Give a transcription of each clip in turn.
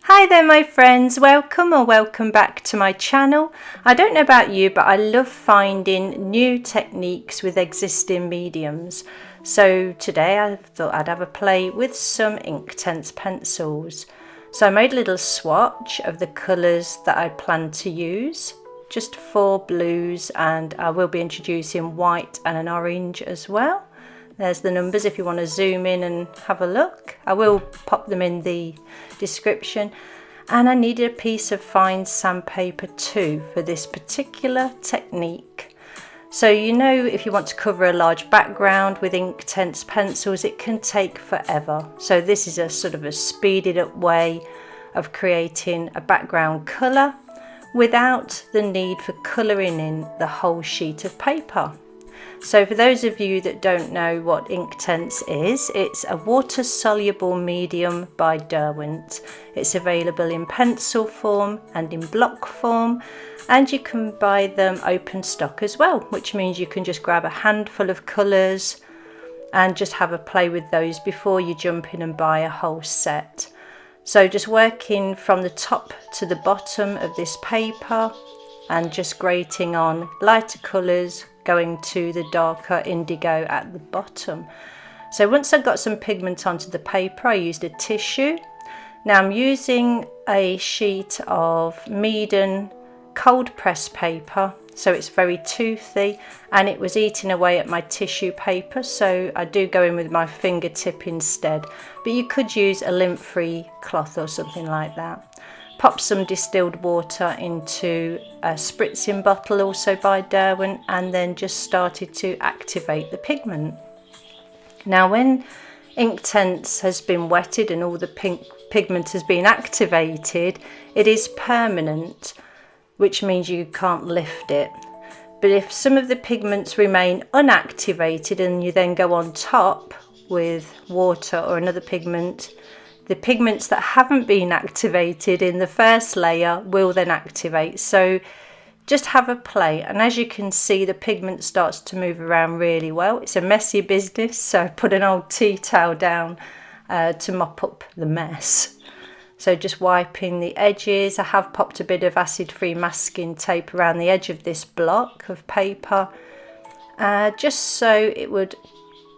Hi there my friends, welcome or welcome back to my channel. I don't know about you, but I love finding new techniques with existing mediums. So today I thought I'd have a play with some Inktense pencils. So I made a little swatch of the colours that I plan to use. Just 4 blues, and I will be introducing white and an orange as well. There's the numbers if you want to zoom in and have a look. I will pop them in the description. And I needed a piece of fine sandpaper too for this particular technique. So you know, if you want to cover a large background with Inktense pencils, it can take forever. So this is a sort of a speeded up way of creating a background colour without the need for colouring in the whole sheet of paper. So for those of you that don't know what Inktense is, it's a water-soluble medium by Derwent. It's available in pencil form and in block form, and you can buy them open stock as well, which means you can just grab a handful of colours and just have a play with those before you jump in and buy a whole set. So just working from the top to the bottom of this paper and just grating on lighter colours, going to the darker indigo at the bottom. So once I got some pigment onto the paper, I used a tissue. Now I'm using a sheet of Meeden cold press paper, so it's very toothy and it was eating away at my tissue paper, so I do go in with my fingertip instead, but you could use a lint-free cloth or something like that. Pop some distilled water into a spritzing bottle, also by Derwent, and then just started to activate the pigment. Now when Inktense has been wetted and all the pink pigment has been activated, it is permanent, which means you can't lift it. But if some of the pigments remain unactivated and you then go on top with water or another pigment, the pigments that haven't been activated in the first layer will then activate. So just have a play, and as you can see, the pigment starts to move around really well. It's a messy business, so I put an old tea towel down to mop up the mess. So just wiping the edges. I have popped a bit of acid-free masking tape around the edge of this block of paper, just so it would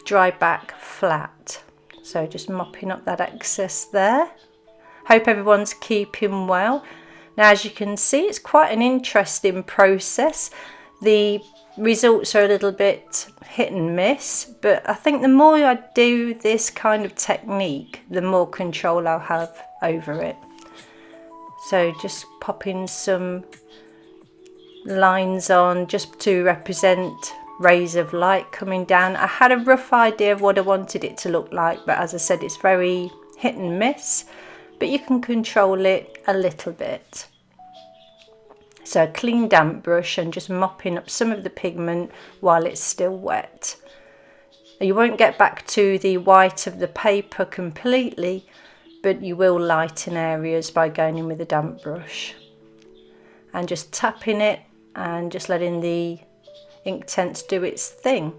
dry back flat. So just mopping up that excess there. Hope everyone's keeping well. Now as you can see, it's quite an interesting process. The results are a little bit hit and miss, but I think the more I do this kind of technique, the more control I'll have over it. So just popping some lines on just to represent rays of light coming down. I had a rough idea of what I wanted it to look like, but as I said, it's very hit and miss, but you can control it a little bit. So a clean damp brush and just mopping up some of the pigment while it's still wet. You won't get back to the white of the paper completely, but you will lighten areas by going in with a damp brush and just tapping it and just letting the Inktense do its thing.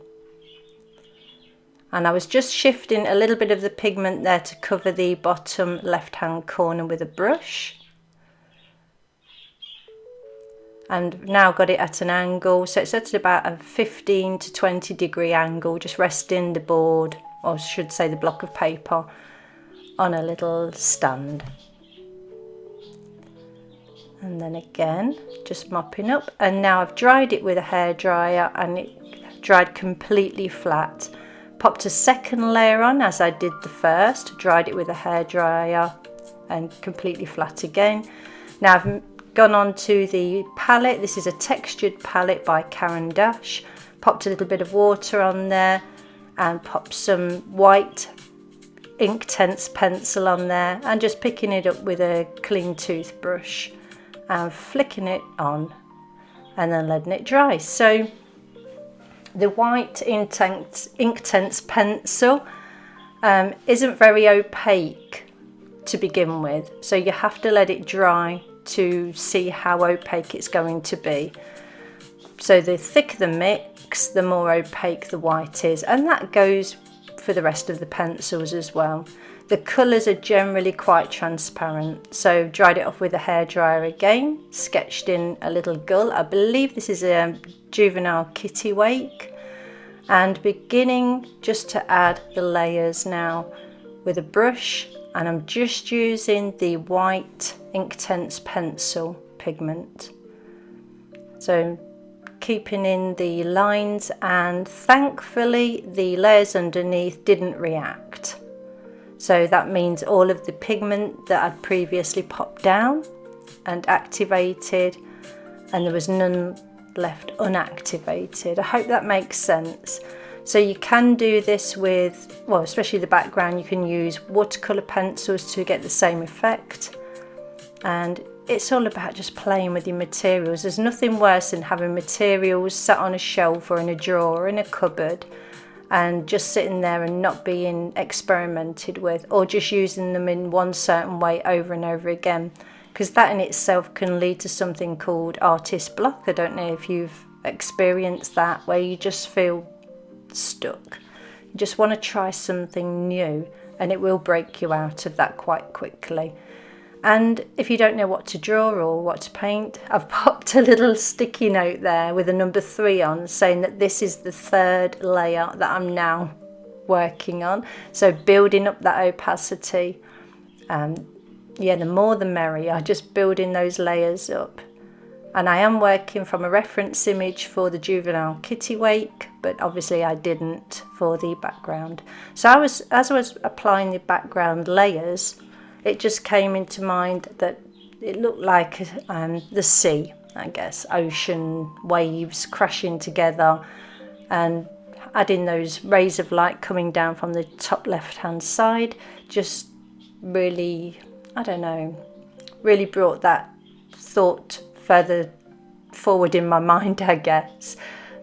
And I was just shifting a little bit of the pigment there to cover the bottom left hand corner with a brush, and now got it at an angle, so it's at about a 15 to 20 degree angle, just resting the board, or I should say the block of paper, on a little stand. And then again just mopping up, and now I've dried it with a hairdryer and it dried completely flat. Popped a second layer on as I did the first, dried it with a hairdryer and completely flat again. Now I've gone on to the palette. This is a textured palette by Caran. Popped a little bit of water on there and popped some white Inktense pencil on there, and just picking it up with a clean toothbrush and flicking it on and then letting it dry. So the white Inktense pencil isn't very opaque to begin with, so you have to let it dry to see how opaque it's going to be. So the thicker the mix, the more opaque the white is, and that goes for the rest of the pencils as well. The colours are generally quite transparent. So dried it off with a hairdryer again, sketched in a little gull. I believe this is a juvenile kittiwake, and beginning just to add the layers now with a brush, and I'm just using the white Inktense pencil pigment. So keeping in the lines, and thankfully the layers underneath didn't react. So that means all of the pigment that I'd previously popped down and activated, and there was none left unactivated. I hope that makes sense. So you can do this with, well, especially the background, you can use watercolour pencils to get the same effect. And it's all about just playing with your materials. There's nothing worse than having materials sat on a shelf or in a drawer or in a cupboard and just sitting there and not being experimented with, or just using them in one certain way over and over again, because that in itself can lead to something called artist block. I don't know if you've experienced that, where you just feel stuck. You just want to try something new, and it will break you out of that quite quickly. And if you don't know what to draw or what to paint, I've popped a little sticky note there with a number 3 on, saying that this is the 3rd layer that I'm now working on. So building up that opacity. Yeah, the more the merrier, just building those layers up. And I am working from a reference image for the juvenile kittiwake, but obviously I didn't for the background. So as I was applying the background layers, it just came into mind that it looked like the sea, I guess, ocean waves crashing together, and adding those rays of light coming down from the top left hand side just really, I don't know, really brought that thought further forward in my mind, I guess,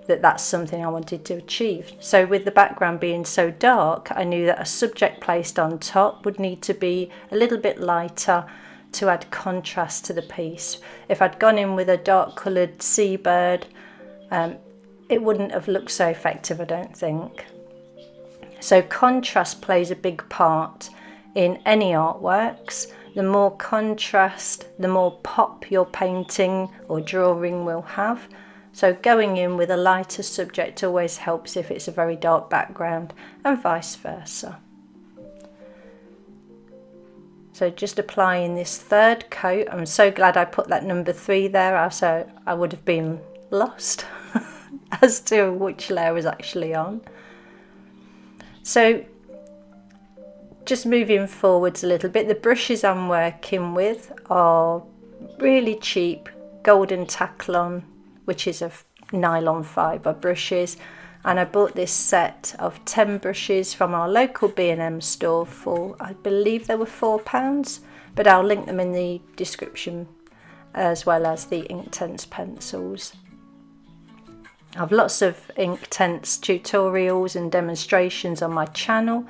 that that's something I wanted to achieve. So with the background being so dark, I knew that a subject placed on top would need to be a little bit lighter to add contrast to the piece. If I'd gone in with a dark coloured seabird, it wouldn't have looked so effective, I don't think. So contrast plays a big part in any artworks. The more contrast, the more pop your painting or drawing will have. So going in with a lighter subject always helps if it's a very dark background, and vice versa. So just applying this 3rd coat. I'm so glad I put that number 3 there, so I would have been lost as to which layer was actually on. So just moving forwards a little bit, the brushes I'm working with are really cheap Golden Taklon, which is a nylon fibre brushes, and I bought this set of 10 brushes from our local B&M store for, I believe they were £4, but I'll link them in the description, as well as the Inktense pencils. I have lots of Inktense tutorials and demonstrations on my channel.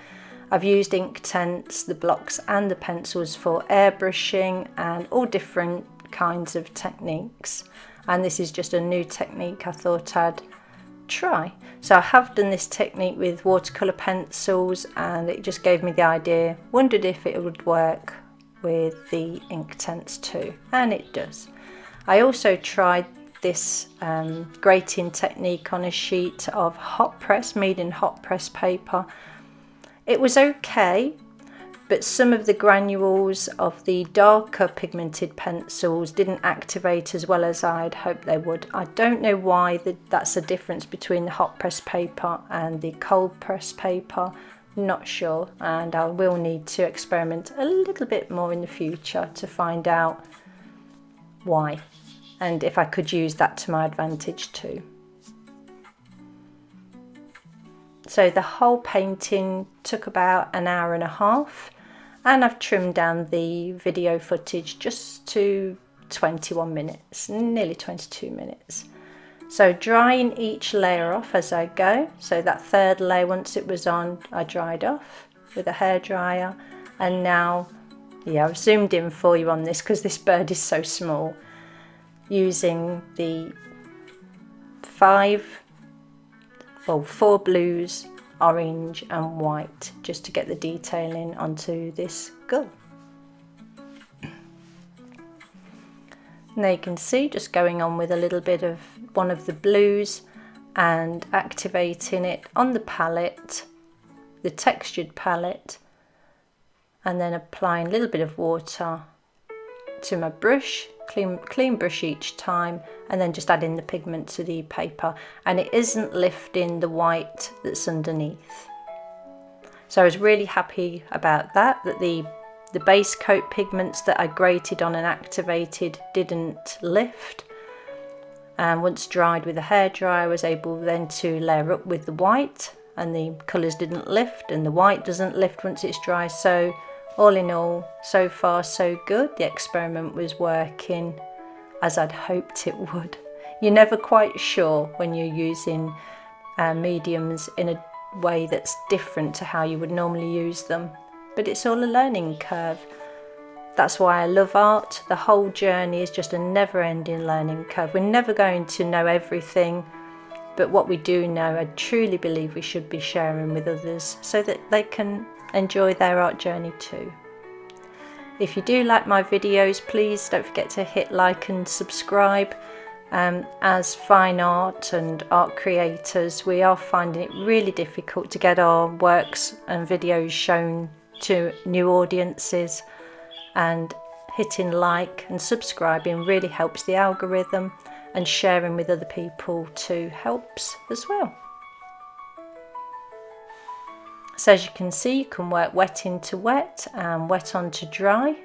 I've used Inktense, the blocks and the pencils for airbrushing and all different kinds of techniques. And this is just a new technique I thought I'd try. So I have done this technique with watercolour pencils, and it just gave me the idea. Wondered if it would work with the Inktense too, and it does. I also tried this grating technique on a sheet of hot press, Meeden hot press paper. It was okay, but some of the granules of the darker pigmented pencils didn't activate as well as I'd hoped they would. I don't know why that's a difference between the hot press paper and the cold press paper, not sure, and I will need to experiment a little bit more in the future to find out why, and if I could use that to my advantage too. So the whole painting took about an hour and a half, and I've trimmed down the video footage just to 21 minutes, nearly 22 minutes. So drying each layer off as I go. So that 3rd layer, once it was on, I dried off with a hairdryer, and now, yeah, I've zoomed in for you on this because this bird is so small, using the 4 blues orange and white just to get the detailing onto this gull. And there you can see just going on with a little bit of one of the blues and activating it on the palette, the textured palette, and then applying a little bit of water to my brush, clean brush each time, and then just adding the pigment to the paper, and it isn't lifting the white that's underneath. So I was really happy about that, the base coat pigments that I grated on and activated didn't lift, and once dried with a hairdryer I was able then to layer up with the white, and the colours didn't lift and the white doesn't lift once it's dry. So all in all, so far so good. The experiment was working as I'd hoped it would. You're never quite sure when you're using mediums in a way that's different to how you would normally use them, but it's all a learning curve. That's why I love art. The whole journey is just a never-ending learning curve. We're never going to know everything, but what we do know, I truly believe we should be sharing with others so that they can enjoy their art journey too. If you do like my videos, please don't forget to hit like and subscribe. As fine art and art creators, we are finding it really difficult to get our works and videos shown to new audiences, and hitting like and subscribing really helps the algorithm, and sharing with other people too helps as well. So as you can see, you can work wet into wet and wet onto dry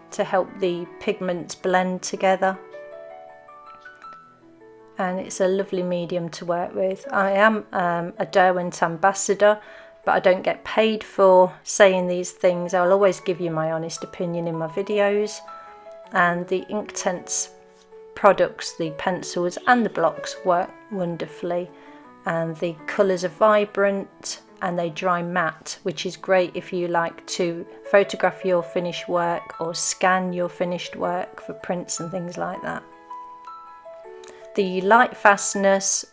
to help the pigments blend together, and it's a lovely medium to work with. I am a Derwent ambassador, but I don't get paid for saying these things. I'll always give you my honest opinion in my videos, and the Inktense products, the pencils and the blocks, work wonderfully, and the colours are vibrant and they dry matte, which is great if you like to photograph your finished work or scan your finished work for prints and things like that. The light fastness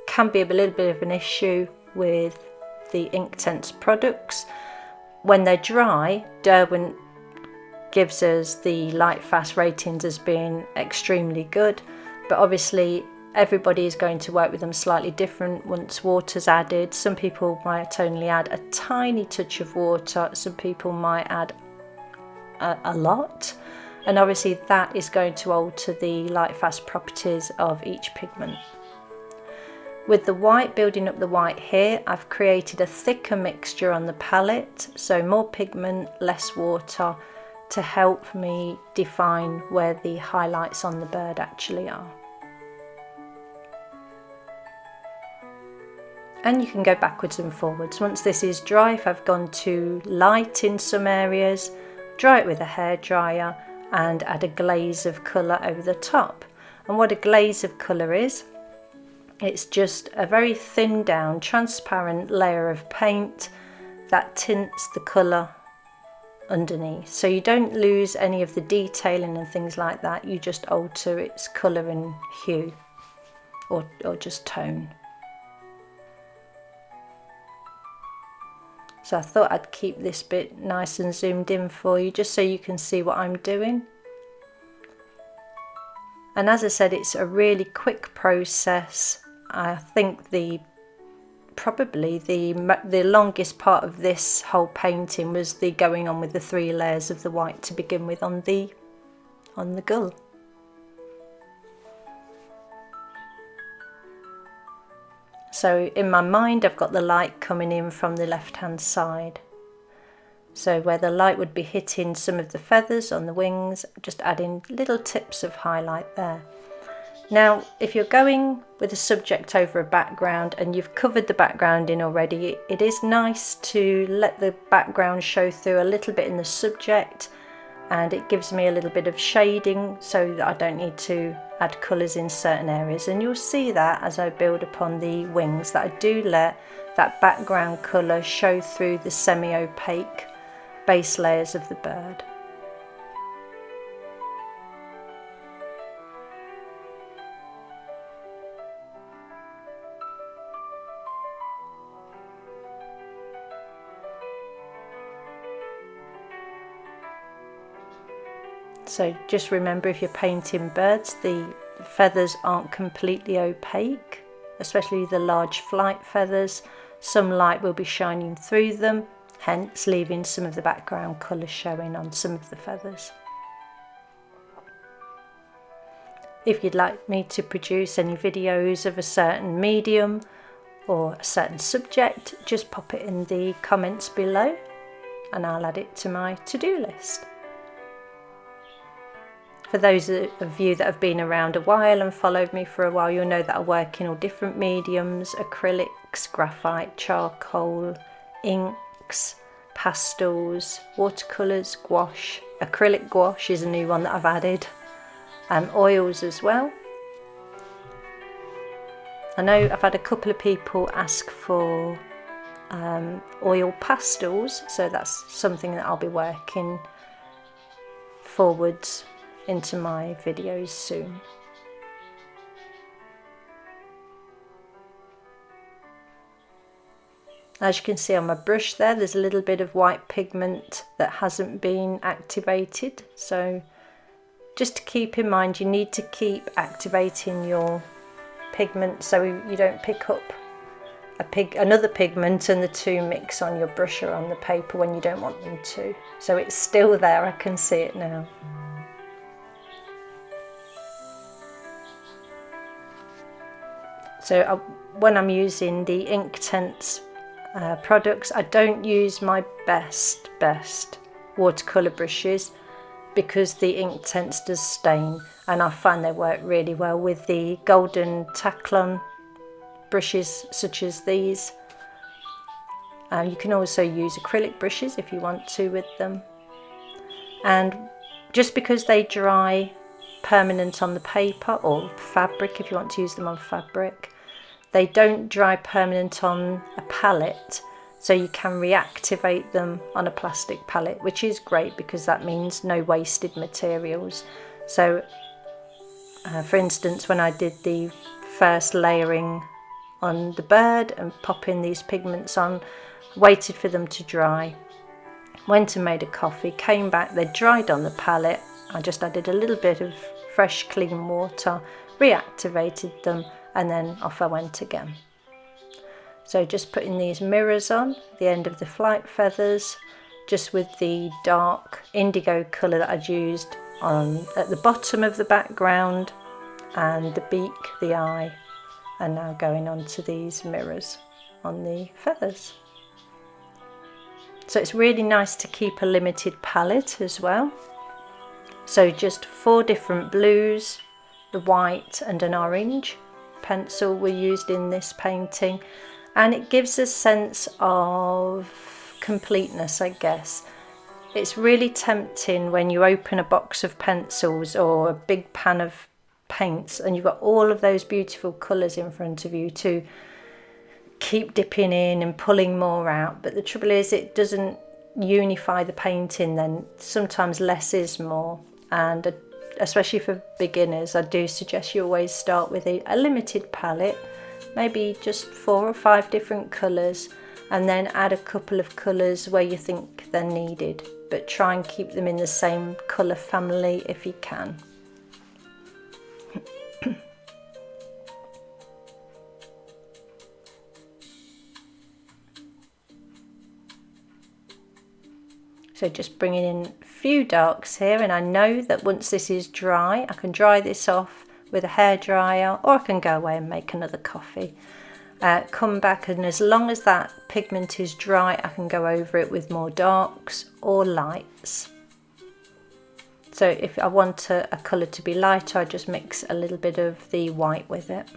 can be a little bit of an issue with the Inktense products. When they're dry, Derwent gives us the light fast ratings as being extremely good, but obviously everybody is going to work with them slightly different once water's added. Some people might only add a tiny touch of water, some people might add a lot, and obviously that is going to alter the light fast properties of each pigment. With the white, building up the white here, I've created a thicker mixture on the palette, so more pigment, less water, to help me define where the highlights on the bird actually are. And you can go backwards and forwards. Once this is dry, if I've gone too light in some areas, dry it with a hairdryer and add a glaze of colour over the top. And what a glaze of colour is, it's just a very thin down, transparent layer of paint that tints the colour underneath. So you don't lose any of the detailing and things like that, you just alter its colour and hue, or just tone. So I thought I'd keep this bit nice and zoomed in for you, just so you can see what I'm doing. And as I said, it's a really quick process. I think probably the longest part of this whole painting was the going on with the 3 layers of the white to begin with on the gull. So in my mind I've got the light coming in from the left hand side. So where the light would be hitting some of the feathers on the wings, just adding little tips of highlight there. Now if you're going with a subject over a background and you've covered the background in already, it is nice to let the background show through a little bit in the subject, and it gives me a little bit of shading so that I don't need to add colours in certain areas. And you'll see that as I build upon the wings, that I do let that background colour show through the semi-opaque base layers of the bird. So just remember, if you're painting birds, the feathers aren't completely opaque, especially the large flight feathers. Some light will be shining through them, hence leaving some of the background colour showing on some of the feathers. If you'd like me to produce any videos of a certain medium or a certain subject, just pop it in the comments below and I'll add it to my to-do list. For those of you that have been around a while and followed me for a while, you'll know that I work in all different mediums: acrylics, graphite, charcoal, inks, pastels, watercolours, gouache. Acrylic gouache is a new one that I've added, and oils as well. I know I've had a couple of people ask for oil pastels, so that's something that I'll be working forwards into my videos soon. As you can see on my brush there's a little bit of white pigment that hasn't been activated, so just to keep in mind, you need to keep activating your pigment so you don't pick up another pigment and the two mix on your brush or on the paper when you don't want them to. So it's still there, I can see it now. So when I'm using the Inktense products, I don't use my best watercolour brushes because the Inktense does stain, and I find they work really well with the golden Taklon brushes such as these. You can also use acrylic brushes if you want to with them, and just because they dry permanent on the paper or fabric, if you want to use them on fabric, they don't dry permanent on a palette, so you can reactivate them on a plastic palette, which is great because that means no wasted materials. So for instance, when I did the first layering on the bird and popping these pigments on, waited for them to dry, went and made a coffee, came back, they dried on the palette. I just added a little bit of fresh clean water, reactivated them, and then off I went again. So just putting these mirrors on the end of the flight feathers, just with the dark indigo colour that I'd used at the bottom of the background and the beak, the eye, and now going on to these mirrors on the feathers. So it's really nice to keep a limited palette as well. So just 4 different blues, the white and an orange pencil were used in this painting, and it gives a sense of completeness, I guess. It's really tempting when you open a box of pencils or a big pan of paints and you've got all of those beautiful colours in front of you to keep dipping in and pulling more out, but the trouble is it doesn't unify the painting. Then sometimes less is more, and especially for beginners, I do suggest you always start with a limited palette, maybe just 4 or 5 different colours, and then add a couple of colours where you think they're needed, but try and keep them in the same colour family if you can. So just bringing in a few darks here, and I know that once this is dry, I can dry this off with a hairdryer, or I can go away and make another coffee. Come back, and as long as that pigment is dry, I can go over it with more darks or lights. So if I want a colour to be lighter, I just mix a little bit of the white with it.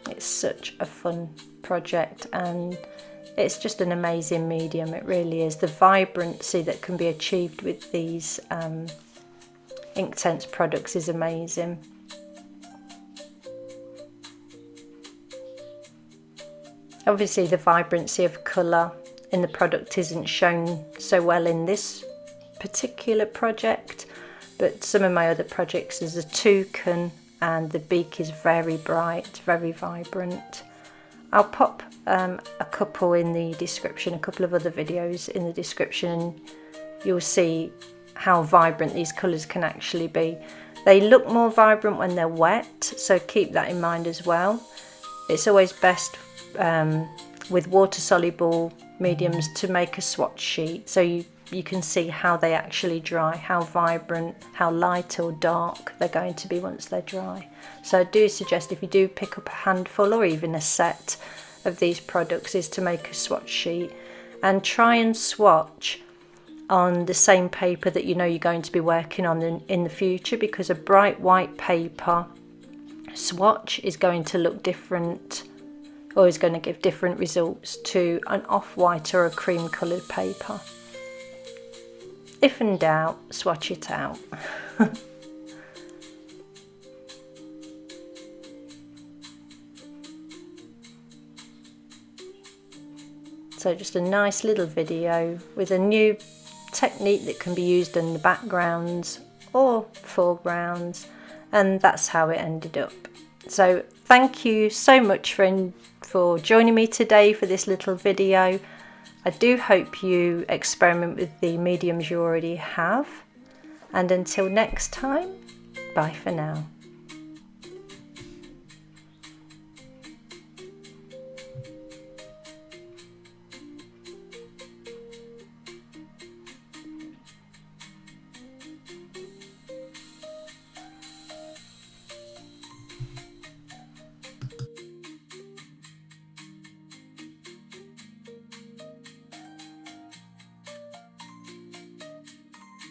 It's such a fun project, and it's just an amazing medium. It really is. The vibrancy that can be achieved with these Inktense products is amazing. Obviously the vibrancy of colour in the product isn't shown so well in this particular project, but some of my other projects is a toucan, and the beak is very bright, very vibrant. I'll pop a couple in the description, a couple of other videos in the description. You'll see how vibrant these colours can actually be. They look more vibrant when they're wet, so keep that in mind as well. It's always best with water soluble mediums to make a swatch sheet, so you can see how they actually dry, how vibrant, how light or dark they're going to be once they're dry. So I do suggest, if you do pick up a handful or even a set of these products, is to make a swatch sheet and try and swatch on the same paper that you know you're going to be working on in the future, because a bright white paper swatch is going to look different, or is going to give different results to an off-white or a cream coloured paper. If in doubt, swatch it out. So just a nice little video with a new technique that can be used in the backgrounds or foregrounds, and that's how it ended up. So thank you so much for joining me today for this little video. I do hope you experiment with the mediums you already have, and until next time, bye for now.